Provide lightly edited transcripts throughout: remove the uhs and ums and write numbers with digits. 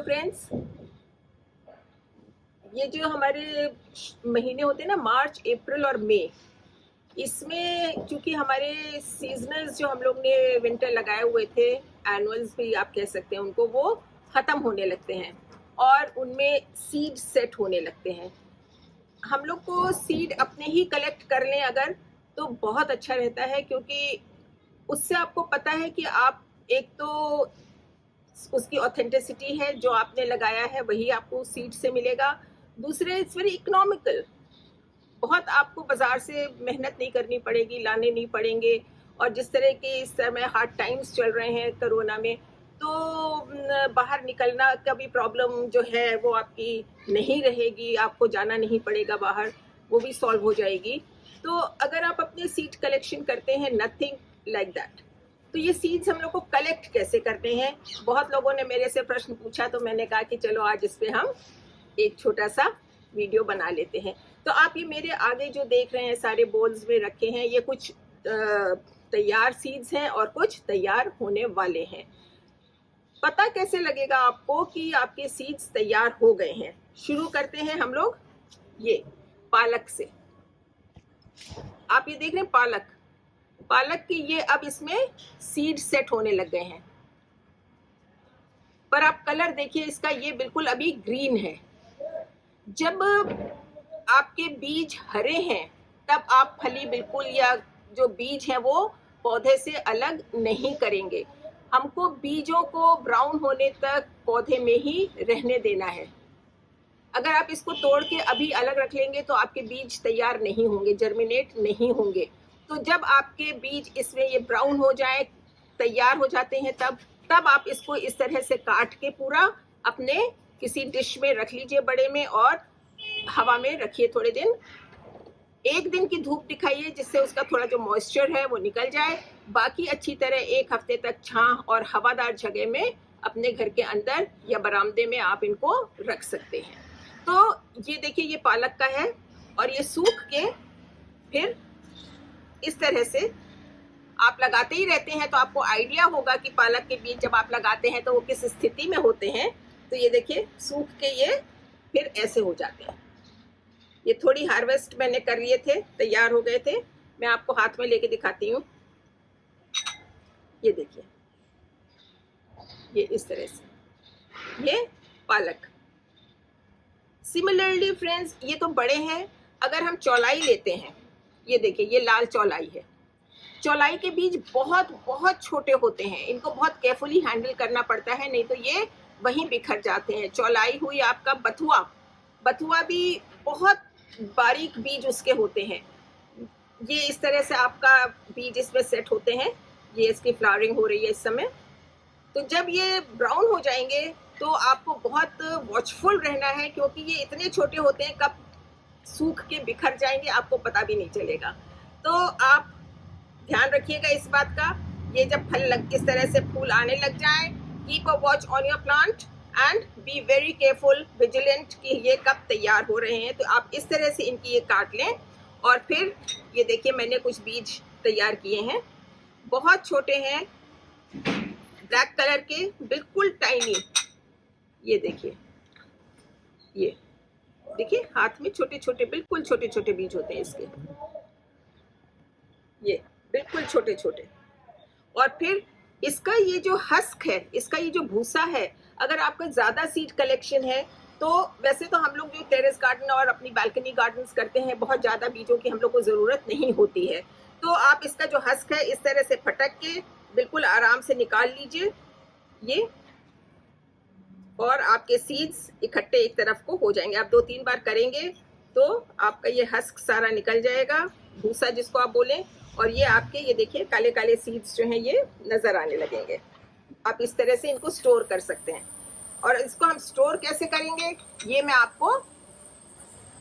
Friends, ये जो हमारे महीने होते हैं ना, मार्च, अप्रैल और मई, इसमें चूंकि हमारे सीजनल्स जो हम लोग ने विंटर लगाए हुए थे, एनुअल्स भी आप कह सकते हैं उनको, वो ख़त्म होने लगते हैं और उनमें सीड सेट होने लगते हैं। हम लोग को सीड अपने ही कलेक्ट कर लें अगर, तो बहुत अच्छा रहता है, क्योंकि उससे आपको पता है कि आप एक तो उसकी ऑथेंटिसिटी है, जो आपने लगाया है वही आपको सीड से मिलेगा। दूसरे, इट्स वेरी इकोनॉमिकल, बहुत आपको बाजार से मेहनत नहीं करनी पड़ेगी, लाने नहीं पड़ेंगे। और जिस तरह के इस समय हार्ड टाइम्स चल रहे हैं कोरोना में, तो बाहर निकलना का भी प्रॉब्लम जो है वो आपकी नहीं रहेगी, आपको जाना नहीं पड़ेगा बाहर, वो भी सॉल्व हो जाएगी। तो अगर आप अपने सीड कलेक्शन करते हैं, नथिंग लाइक दैट। तो ये सीड्स हम लोग को कलेक्ट कैसे करते हैं, बहुत लोगों ने मेरे से प्रश्न पूछा, तो मैंने कहा कि चलो आज इस पे हम एक छोटा सा वीडियो बना लेते हैं। तो आप ये मेरे आगे जो देख रहे हैं सारे बोल्स में रखे हैं, ये कुछ तैयार सीड्स हैं और कुछ तैयार होने वाले हैं। पता कैसे लगेगा आपको कि आपके सीड्स तैयार हो गए हैं? शुरू करते हैं हम लोग ये पालक से। आप ये देख रहे हैं पालक की ये अब इसमें सीड सेट होने लग गए हैं। पर आप कलर देखिए इसका, ये बिल्कुल अभी ग्रीन है। जब आपके बीज हरे हैं तब आप फली बिल्कुल, या जो बीज हैं वो पौधे से अलग नहीं करेंगे। हमको बीजों को ब्राउन होने तक पौधे में ही रहने देना है। अगर आप इसको तोड़ के अभी अलग रख लेंगे तो आपके बीज तैयार नहीं होंगे, जर्मिनेट नहीं होंगे। तो जब आपके बीज इसमें ये ब्राउन हो जाए, तैयार हो जाते हैं, तब आप इसको इस तरह से काट के पूरा अपने किसी डिश में रख लीजिए, बड़े में, और हवा में रखिए थोड़े दिन। एक दिन की धूप दिखाइए जिससे उसका थोड़ा जो मॉइस्चर है वो निकल जाए। बाकी अच्छी तरह 1 हफ्ते तक छांव और हवादार जगह में अपने घर के अंदर या बरामदे में आप इनको रख सकते हैं। तो ये देखिए, ये पालक का है और ये सूख के फिर इस तरह से आप लगाते ही रहते हैं, तो आपको आइडिया होगा कि पालक के बीज जब आप लगाते हैं तो वो किस स्थिति में होते हैं। तो ये देखिए, सूख के ये फिर ऐसे हो जाते हैं। ये थोड़ी हार्वेस्ट मैंने कर लिए थे, तैयार हो गए थे। मैं आपको हाथ में लेके दिखाती हूँ। ये देखिए, ये इस तरह से ये पालक। सिमिलरली फ्रेंड्स, ये तो बड़े हैं। अगर हम चौलाई लेते हैं, ये देखिए, ये लाल चौलाई है। चौलाई के बीज बहुत बहुत छोटे होते हैं, इनको बहुत केयरफुली हैंडल करना पड़ता है, नहीं तो ये वहीं बिखर जाते हैं। चौलाई हुई आपका बथुआ भी बहुत बारीक बीज उसके होते हैं। ये इस तरह से आपका बीज इसमें सेट होते हैं। ये इसकी फ्लावरिंग हो रही है इस समय। तो जब ये ब्राउन हो जाएंगे तो आपको बहुत वॉचफुल रहना है, क्योंकि ये इतने छोटे होते हैं, कब सूख के बिखर जाएंगे आपको पता भी नहीं चलेगा। तो आप ध्यान रखिएगा इस बात का। ये जब इस तरह से फूल आने लग जाए, keep a watch on your plant and be very careful, vigilant कि ये कब तैयार हो रहे हैं। तो आप इस तरह से इनकी ये काट लें। और फिर ये देखिए, मैंने कुछ बीज तैयार किए हैं, बहुत छोटे हैं, ब्लैक कलर के, बिल्कुल टाइनी। ये देखिए, ये देखिए हाथ में छोटे छोटे, बिल्कुल छोटे छोटे बीज होते हैं इसके, ये बिल्कुल छोटे छोटे। और फिर इसका ये जो हस्क है, इसका ये जो भूसा है, अगर आपका ज्यादा सीड कलेक्शन है तो वैसे तो हम लोग जो टेरेस गार्डन और अपनी बालकनी गार्डन्स करते हैं, बहुत ज्यादा बीजों की हम लोग को जरूरत नहीं होती है। तो आप इसका जो हस्क है इस तरह से फटक के बिल्कुल आराम से निकाल लीजिए ये, और आपके सीड्स इकट्ठे एक तरफ को हो जाएंगे। आप 2-3 बार करेंगे तो आपका ये हस्क सारा निकल जाएगा, भूसा जिसको आप बोलें। और ये आपके, ये देखिए, काले काले सीड्स जो हैं ये नजर आने लगेंगे। आप इस तरह से इनको स्टोर कर सकते हैं। और इसको हम स्टोर कैसे करेंगे ये मैं आपको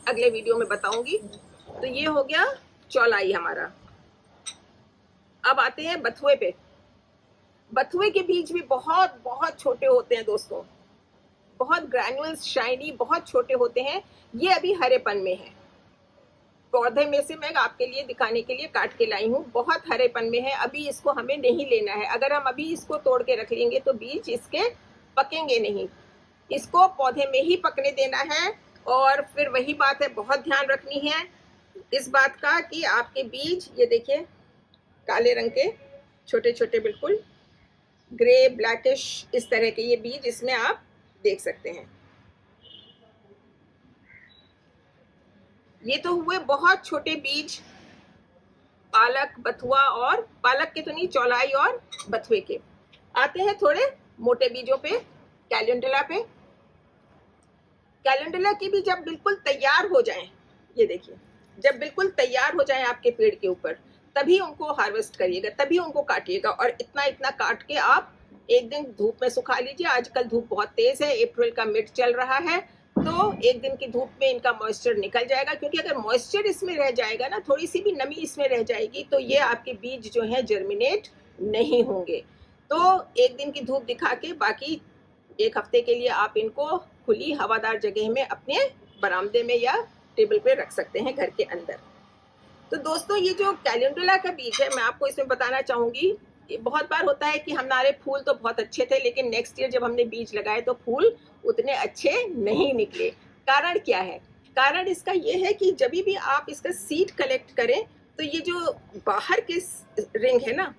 अगले वीडियो में बताऊंगी। तो ये हो गया चौलाई हमारा। अब आते हैं बथुए पे। बथुए के बीज भी बहुत बहुत छोटे होते हैं दोस्तों, बहुत ग्रैन्युल्स, शाइनी, बहुत छोटे होते हैं। ये अभी हरेपन में है। पौधे में से मैं आपके लिए दिखाने के लिए काट के लाई हूँ, बहुत हरेपन में है। अभी इसको हमें नहीं लेना है। अगर हम अभी इसको तोड़ के रख लेंगे तो बीज इसके पकेंगे नहीं। इसको पौधे में ही पकने देना है। और फिर वही बात है, बहुत ध्यान रखनी है इस बात का कि आपके बीज, ये देखिए काले रंग के छोटे छोटे बिल्कुल ग्रे ब्लैकिश इस तरह के ये बीज इसमें आप देख सकते हैं। ये तो हुए बहुत छोटे बीज पालक, बथुआ, और पालक के तो नहीं, चौलाई और बथुए के। आते हैं थोड़े मोटे बीजों पे, कैलेंडुला पे। कैलेंडुला की भी जब बिल्कुल तैयार हो जाएं, ये देखिए जब बिल्कुल तैयार हो जाएं आपके पेड़ के ऊपर, तभी उनको हार्वेस्ट करिएगा, तभी उनको काटिएगा। और इतना इतना काट के आप एक दिन धूप में सुखा लीजिए। आजकल धूप बहुत तेज है, अप्रैल का मिड चल रहा है, तो एक दिन की धूप में इनका मॉइस्चर निकल जाएगा। क्योंकि अगर मॉइस्चर इसमें रह जाएगा ना, थोड़ी सी भी नमी इसमें रह जाएगी, तो ये आपके बीज जो है जर्मिनेट नहीं होंगे। तो एक दिन की धूप दिखा के बाकी एक हफ्ते के लिए आप इनको खुली हवादार जगह में अपने बरामदे में या टेबल पे रख सकते हैं घर के अंदर। तो दोस्तों, ये जो कैलेंडुला का बीज है, मैं आपको इसमें बताना चाहूंगी, बहुत बार होता है कि हमारे फूल तो बहुत अच्छे थे, लेकिन नेक्स्ट ईयर जब हमने बीज लगाए तो फूल उतने अच्छे नहीं निकले। कारण क्या है? कारण इसका ये है कि जब भी आप इसका सीड कलेक्ट करें, तो ये जो बाहर के रिंग है ना,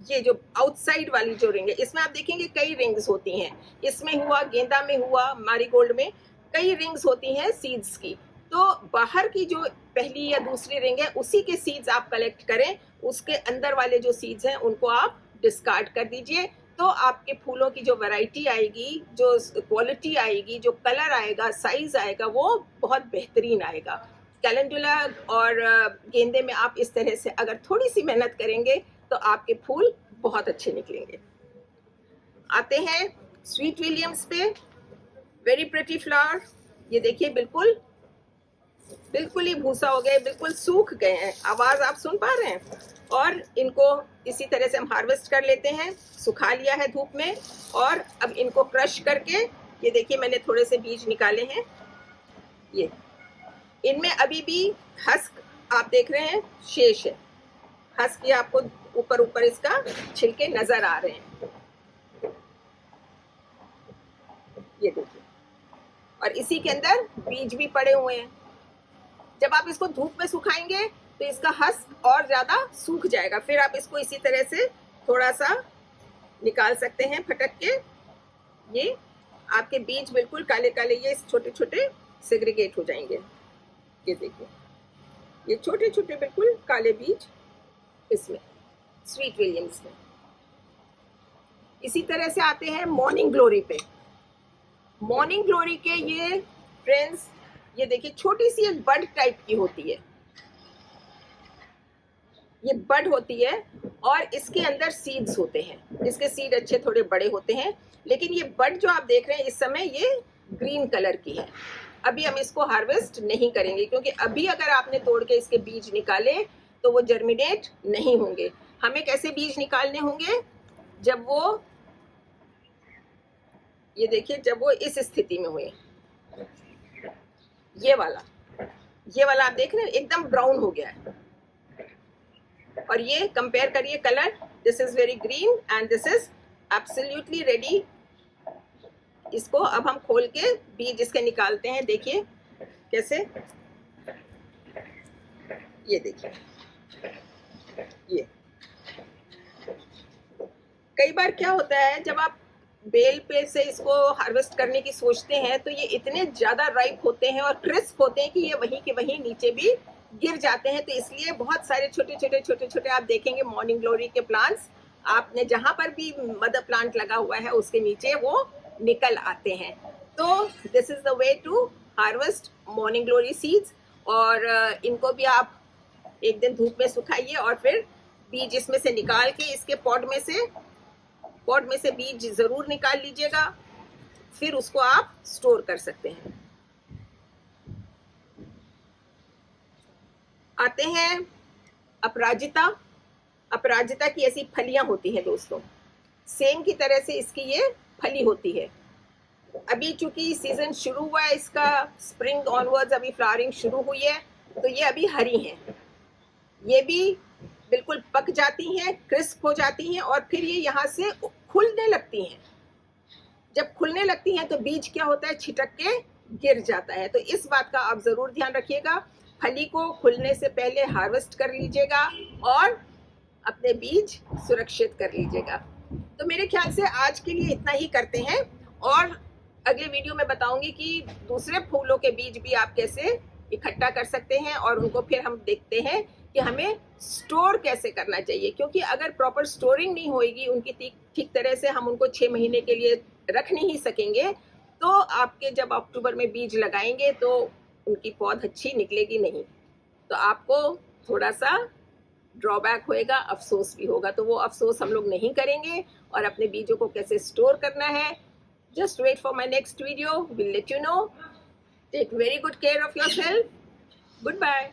ये जो आउटसाइड वाली जो रिंग है, इसमें आप देखेंगे कई रिंग्स होती हैं। इसमें हुआ, गेंदा में हुआ, मैरीगोल्ड में कई रिंग्स होती हैं सीड्स की। तो बाहर की जो पहली या दूसरी रिंग है, उसी के सीड्स आप कलेक्ट करें। उसके अंदर वाले जो सीड्स हैं उनको आप डिस्कार्ड कर दीजिए। तो आपके फूलों की जो वैरायटी आएगी, जो क्वालिटी आएगी, जो कलर आएगा, साइज आएगा, वो बहुत बेहतरीन आएगा। कैलेंडुला और गेंदे में आप इस तरह से अगर थोड़ी सी मेहनत करेंगे तो आपके फूल बहुत अच्छे निकलेंगे। आते हैं स्वीट विलियम्स पे। वेरी प्रिटी फ्लावर, ये देखिए बिल्कुल बिल्कुल ही भूसा हो गए, बिल्कुल सूख गए हैं। आवाज आप सुन पा रहे हैं? और इनको इसी तरह से हम हार्वेस्ट कर लेते हैं। सुखा लिया है धूप में, और अब इनको क्रश करके, ये देखिए मैंने थोड़े से बीज निकाले हैं। ये इनमें अभी भी हस्क आप देख रहे हैं शेष है। हस्क ये आपको ऊपर ऊपर इसका छिलके नजर आ रहे हैं, ये देखिए। और इसी के अंदर बीज भी पड़े हुए हैं। जब आप इसको धूप में सुखाएंगे तो इसका हस्क और ज्यादा सूख जाएगा। फिर आप इसको इसी तरह से थोड़ा सा निकाल सकते हैं फटक के। ये आपके बीज बिल्कुल काले काले, ये छोटे छोटे सेग्रीगेट हो जाएंगे। ये देखिए, ये छोटे छोटे बिल्कुल काले बीज इसमें स्वीट विलियम्स में। इसी तरह से आते हैं मॉर्निंग ग्लोरी पे। मॉर्निंग ग्लोरी के ये फ्रेंड्स, ये देखिए छोटी सी एक बड टाइप की होती है। ये बड होती है और इसके अंदर सीड्स होते हैं। इसके सीड अच्छे थोड़े बड़े होते हैं, लेकिन ये बड जो आप देख रहे हैं इस समय ये ग्रीन कलर की है। अभी हम इसको हार्वेस्ट नहीं करेंगे, क्योंकि अभी अगर आपने तोड़ के इसके बीज निकाले तो वो जर्मिनेट नहीं होंगे। हमें कैसे बीज निकालने होंगे? जब वो, ये देखिए, जब वो इस स्थिति में हुए, ये वाला आप देख रहे हैं एकदम ब्राउन हो गया है। और ये कंपेयर करिए colour, this is very green and this is absolutely ready. इसको अब हम खोल के बीज इसके निकालते हैं। देखिए कैसे, ये देखिए, ये कई बार क्या होता है, जब आप बेल पे से इसको हार्वेस्ट करने की सोचते हैं तो ये इतने ज्यादा राइप होते हैं और क्रिस्प होते हैं कि ये वहीं के वहीं नीचे भी गिर जाते हैं। तो इसलिए बहुत सारे छोटे छोटे आप देखेंगे मॉर्निंग ग्लोरी के प्लांट्स, आपने जहां पर भी मदर प्लांट लगा हुआ है उसके नीचे वो निकल आते हैं। तो this is the way to harvest morning glory seeds. और इनको भी आप एक दिन धूप में सुखाइए और फिर बीज इसमें से निकाल के, इसके पॉट में से बीज जरूर निकाल लीजिएगा, फिर उसको आप स्टोर कर सकते हैं। आते हैं अपराजिता। अपराजिता की ऐसी फलियां होती हैं दोस्तों, सेम की तरह से इसकी ये फली होती है। अभी चूंकि सीजन शुरू हुआ है इसका, स्प्रिंग ऑनवर्ड्स अभी फ्लावरिंग शुरू हुई है, तो ये अभी हरी हैं। ये भी बिल्कुल पक जाती हैं, क्रिस्प हो जाती हैं और फिर ये यहाँ से खुलने लगती हैं। जब खुलने लगती हैं तो बीज क्या होता है, छिटक के गिर जाता है। तो इस बात का आप जरूर ध्यान रखिएगा। फली को खुलने से पहले हार्वेस्ट कर लीजिएगा और अपने बीज सुरक्षित कर लीजिएगा। तो मेरे ख्याल से आज के लिए इतना ही करते हैं, और अगले वीडियो में बताऊंगी कि दूसरे फूलों के बीज भी आप कैसे इकट्ठा कर सकते हैं, और उनको फिर हम देखते हैं कि हमें स्टोर कैसे करना चाहिए, क्योंकि अगर प्रॉपर स्टोरिंग नहीं होगी उनकी ठीक तरह से, हम उनको 6 महीने के लिए रख नहीं सकेंगे, तो आपके जब अक्टूबर में बीज लगाएंगे तो उनकी पौध अच्छी निकलेगी नहीं। तो आपको थोड़ा सा ड्रॉबैक होएगा, अफसोस भी होगा। तो वो अफसोस हम लोग नहीं करेंगे, और अपने बीजों को कैसे स्टोर करना है, just wait for my next video. We'll let you know. Take very good care of yourself. Goodbye.